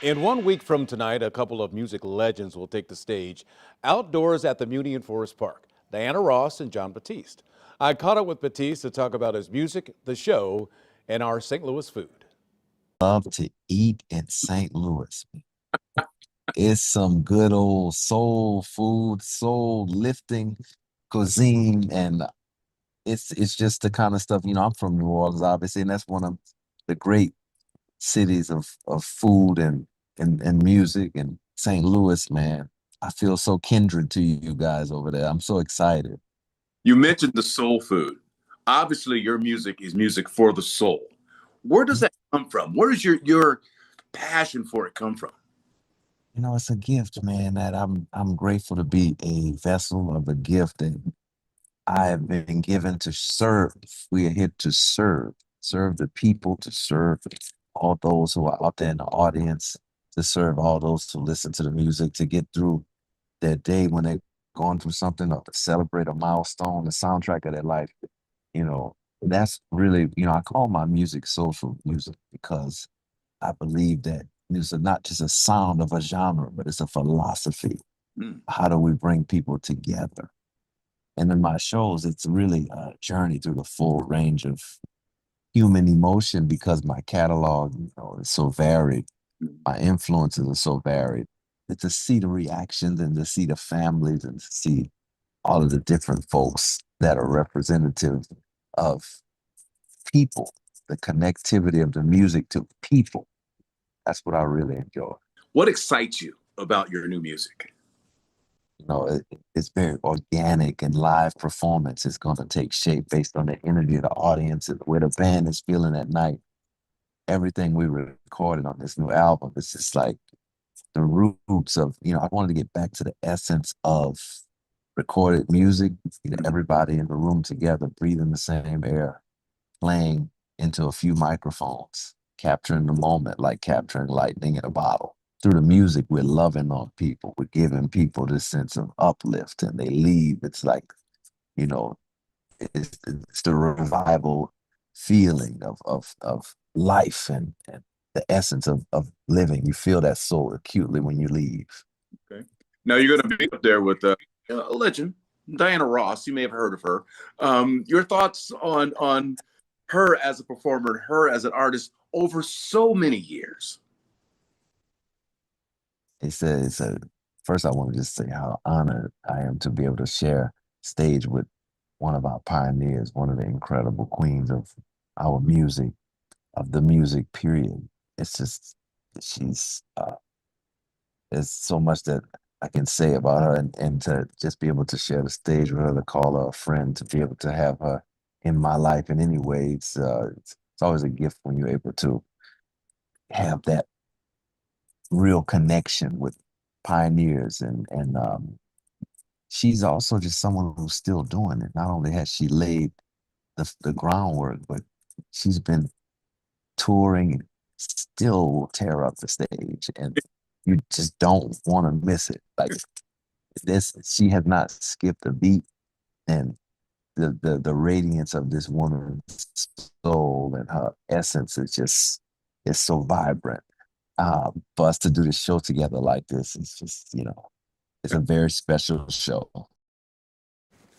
In 1 week from tonight, a couple of music legends will take the stage outdoors at the Muny in Forest Park, Diana Ross and Jon Batiste. I caught up with Batiste to talk about his music, the show, and our St. Louis food. Love to eat in St. Louis. It's some good old soul food, soul lifting cuisine, and it's just the kind of stuff, I'm from New Orleans, obviously, and that's one of the great cities of food and music. And St. Louis, man, I feel so kindred to you guys over there. I'm so excited. You mentioned the soul food. Obviously, your music is music for the soul. Where does that come from? Where does your passion for it come from? It's a gift, man, that I'm grateful to be a vessel of a gift that I have been given to serve. We are here to serve the people, to serve all those who are out there in the audience, to serve all those who listen to the music, to get through their day when they're going through something or to celebrate a milestone, the soundtrack of their life. That's really, I call my music social music because I believe that it's not just a sound of a genre, but it's a philosophy. Mm. How do we bring people together? And in my shows, it's really a journey through the full range of human emotion because my catalog, is so varied. My influences are so varied. But to see the reactions and to see the families and to see all of the different folks that are representative of people, the connectivity of the music to people, that's what I really enjoy. What excites you about your new music? It's very organic and live performance is going to take shape based on the energy of the audience and where the band is feeling at night. Everything we recorded on this new album is just like the roots of, I wanted to get back to the essence of recorded music, everybody in the room together, breathing the same air, playing into a few microphones, capturing the moment like capturing lightning in a bottle. Through the music, we're loving on people. We're giving people this sense of uplift, and they leave. It's like, you know, it's the revival feeling of life and the essence of living. You feel that so acutely when you leave. Okay. Now you're going to be up there with a legend, Diana Ross. You may have heard of her. Your thoughts on her as a performer, and her as an artist over so many years. It's a first I want to just say how honored I am to be able to share stage with one of our pioneers, one of the incredible queens of our music, of the music period. It's just she's there's so much that I can say about her, and to just be able to share the stage with her, to call her a friend, to be able to have her in my life in any way. It's always a gift when you're able to have that real connection with pioneers, and she's also just someone who's still doing it. Not only has she laid the groundwork, but she's been touring and still will tear up the stage, and you just don't want to miss it. Like this, she has not skipped a beat, and the radiance of this woman's soul and her essence is so vibrant. For us to do the show together like this, it's just, it's a very special show.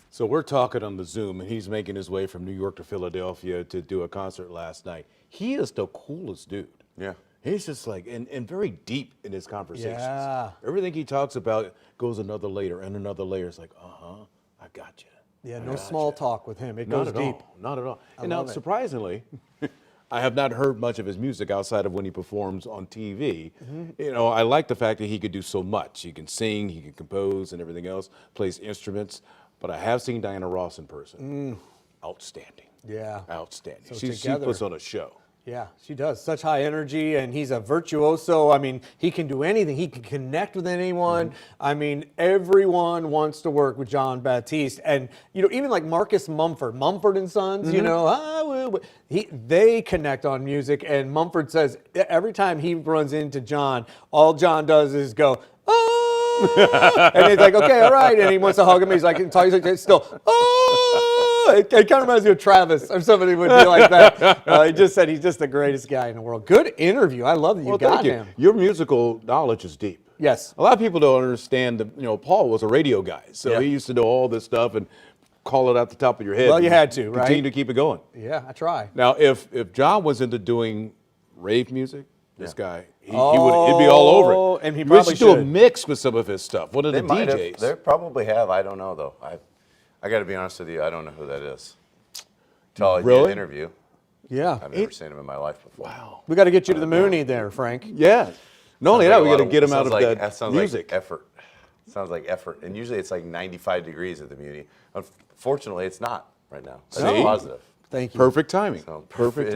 So we're talking on the Zoom, and he's making his way from New York to Philadelphia to do a concert last night. He is the coolest dude. Yeah. He's just like, and very deep in his conversations. Yeah. Everything he talks about goes another layer and another layer. It's like, I got you. Yeah, I no got small you. talk with him. It Not goes at deep. all. Not at all. I And now, love it. surprisingly, I have not heard much of his music outside of when he performs on TV. I like the fact that he could do so much. He can sing, he can compose, and everything else, plays instruments. But I have seen Diana Ross in person. Outstanding. Yeah. Outstanding. So She together- puts on a show. Yeah, she does. Such high energy, and he's a virtuoso. I mean, he can do anything. He can connect with anyone. I mean, everyone wants to work with Jon Batiste. And, even like Marcus Mumford and Sons, they connect on music. And Mumford says every time he runs into Jon, all Jon does is go, oh, and he's like, okay, all right. And he wants to hug him. He's like, still, oh. oh, it kind of reminds me of Travis or somebody would be like that. He just said he's just the greatest guy in the world. Good interview. I love that you got thank you. him. Your musical knowledge is deep. Yes. A lot of people don't understand that, Paul was a radio guy. So he used to know all this stuff and call it out the top of your head. Well, you and had to, right? Continue to keep it going. Yeah, I try. Now, if John was into doing rave music, this guy, he'd be all over it. And he We probably should do a should. mix with some of his stuff. One of the might have. DJs. They probably have. I don't know though. I got to be honest with you. I don't know who that is. Till I did Really? an interview. Yeah. I've never seen him in my life before. Wow. We got to get you to the Muny there, Frank. Yeah. Not only that, we got to get him out of that that sounds music. like effort. Sounds like effort. And usually it's like 95 degrees at the Muny. Unfortunately, it's not right now. That's See? positive. Thank you. Perfect timing. So, Perfect.